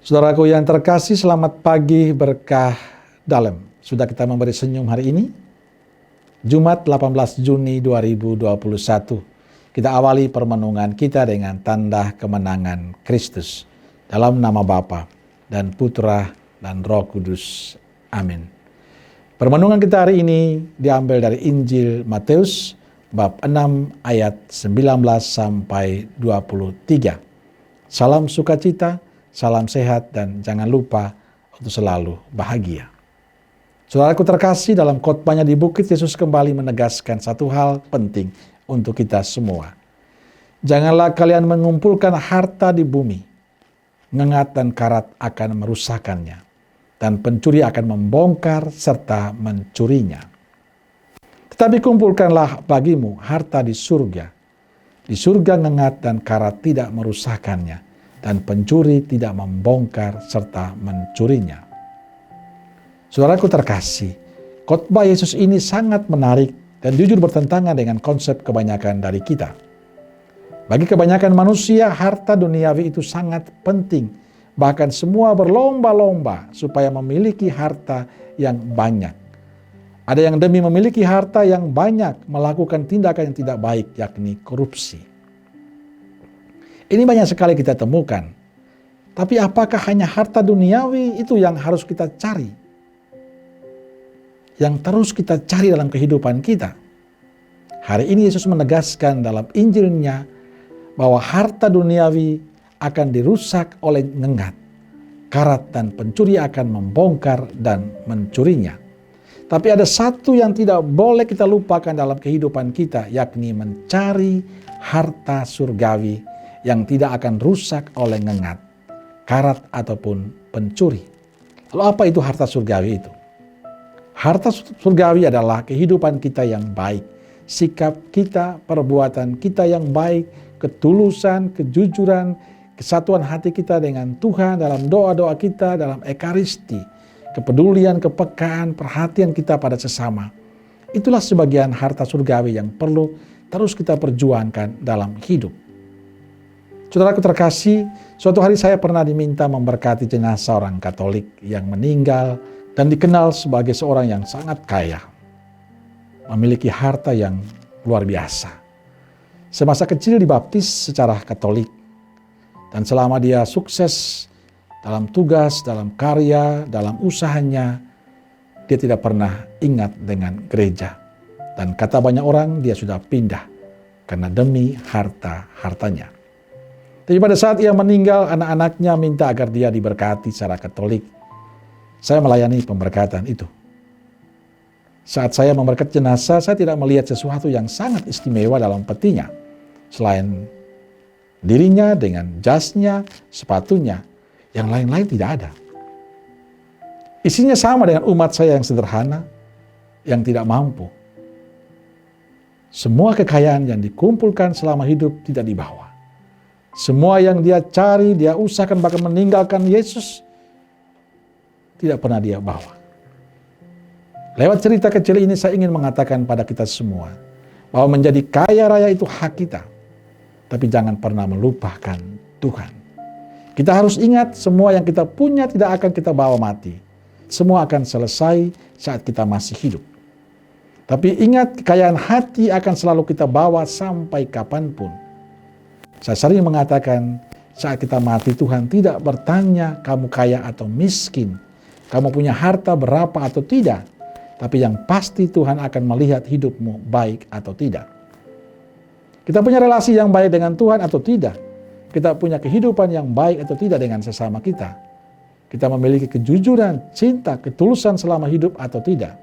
Saudaraku yang terkasih, selamat pagi berkah dalam. Sudah kita memberi senyum hari ini, Jumat 18 Juni 2021. Kita awali permenungan kita dengan tanda kemenangan Kristus. Dalam nama Bapa dan Putra dan Roh Kudus. Amin. Permenungan kita hari ini diambil dari Injil Matius bab 6 ayat 19 sampai 23. Salam sukacita, salam sehat, dan jangan lupa untuk selalu bahagia. Saudaraku terkasih, dalam khotbahnya di bukit, Yesus kembali menegaskan satu hal penting untuk kita semua. Janganlah kalian mengumpulkan harta di bumi. Ngengat dan karat akan merusakkannya, dan pencuri akan membongkar serta mencurinya. Tetapi kumpulkanlah bagimu harta di surga. Di surga ngengat dan karat tidak merusakkannya, dan pencuri tidak membongkar serta mencurinya. Saudaraku terkasih, khotbah Yesus ini sangat menarik dan jujur bertentangan dengan konsep kebanyakan dari kita. Bagi kebanyakan manusia, harta duniawi itu sangat penting. Bahkan semua berlomba-lomba supaya memiliki harta yang banyak. Ada yang demi memiliki harta yang banyak melakukan tindakan yang tidak baik, yakni korupsi. Ini banyak sekali kita temukan. Tapi apakah hanya harta duniawi itu yang harus kita cari? Yang terus kita cari dalam kehidupan kita? Hari ini Yesus menegaskan dalam Injilnya bahwa harta duniawi akan dirusak oleh ngengat, karat, dan pencuri akan membongkar dan mencurinya. Tapi ada satu yang tidak boleh kita lupakan dalam kehidupan kita, yakni mencari harta surgawi yang tidak akan rusak oleh ngengat, karat, ataupun pencuri. Lalu apa itu harta surgawi itu? Harta surgawi adalah kehidupan kita yang baik, sikap kita, perbuatan kita yang baik, ketulusan, kejujuran, kesatuan hati kita dengan Tuhan dalam doa-doa kita, dalam ekaristi, kepedulian, kepekaan, perhatian kita pada sesama. Itulah sebagian harta surgawi yang perlu terus kita perjuangkan dalam hidup. Saudaraku terkasih, suatu hari saya pernah diminta memberkati jenazah orang Katolik yang meninggal dan dikenal sebagai seorang yang sangat kaya, memiliki harta yang luar biasa. Semasa kecil dibaptis secara Katolik, dan selama dia sukses dalam tugas, dalam karya, dalam usahanya, dia tidak pernah ingat dengan gereja. Dan kata banyak orang, dia sudah pindah karena demi harta-hartanya. Tapi pada saat ia meninggal, anak-anaknya minta agar dia diberkati secara Katolik. Saya melayani pemberkatan itu. Saat saya memberkati jenazah, saya tidak melihat sesuatu yang sangat istimewa dalam petinya. Selain dirinya dengan jasnya, sepatunya, yang lain-lain tidak ada. Isinya sama dengan umat saya yang sederhana, yang tidak mampu. Semua kekayaan yang dikumpulkan selama hidup tidak dibawa. Semua yang dia cari, dia usahakan, bahkan meninggalkan Yesus, tidak pernah dia bawa. Lewat cerita kecil ini saya ingin mengatakan pada kita semua, bahwa menjadi kaya raya itu hak kita. Tapi jangan pernah melupakan Tuhan. Kita harus ingat semua yang kita punya tidak akan kita bawa mati. Semua akan selesai saat kita masih hidup. Tapi ingat, kekayaan hati akan selalu kita bawa sampai kapanpun. Saya sering mengatakan, saat kita mati Tuhan tidak bertanya kamu kaya atau miskin, kamu punya harta berapa atau tidak. Tapi yang pasti Tuhan akan melihat hidupmu baik atau tidak. Kita punya relasi yang baik dengan Tuhan atau tidak. Kita punya kehidupan yang baik atau tidak dengan sesama kita. Kita memiliki kejujuran, cinta, ketulusan selama hidup atau tidak.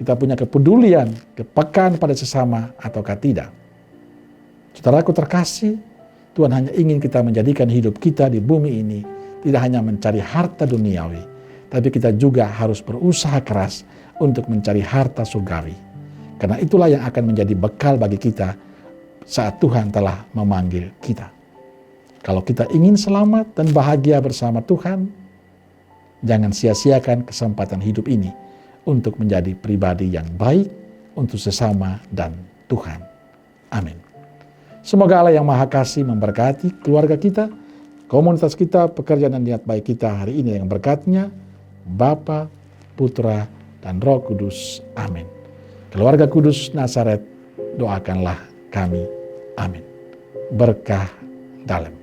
Kita punya kepedulian, kepekaan pada sesama ataukah tidak. Saudaraku terkasih, Tuhan hanya ingin kita menjadikan hidup kita di bumi ini tidak hanya mencari harta duniawi, tapi kita juga harus berusaha keras untuk mencari harta surgawi. Karena itulah yang akan menjadi bekal bagi kita saat Tuhan telah memanggil kita. Kalau kita ingin selamat dan bahagia bersama Tuhan, jangan sia-siakan kesempatan hidup ini untuk menjadi pribadi yang baik untuk sesama dan Tuhan. Amin. Semoga Allah yang Maha Kasih memberkati keluarga kita, komunitas kita, pekerjaan dan niat baik kita hari ini yang berkatnya, Bapa, Putra, dan Roh Kudus. Amin. Keluarga Kudus Nazaret, doakanlah kami. Amin. Berkah dalam.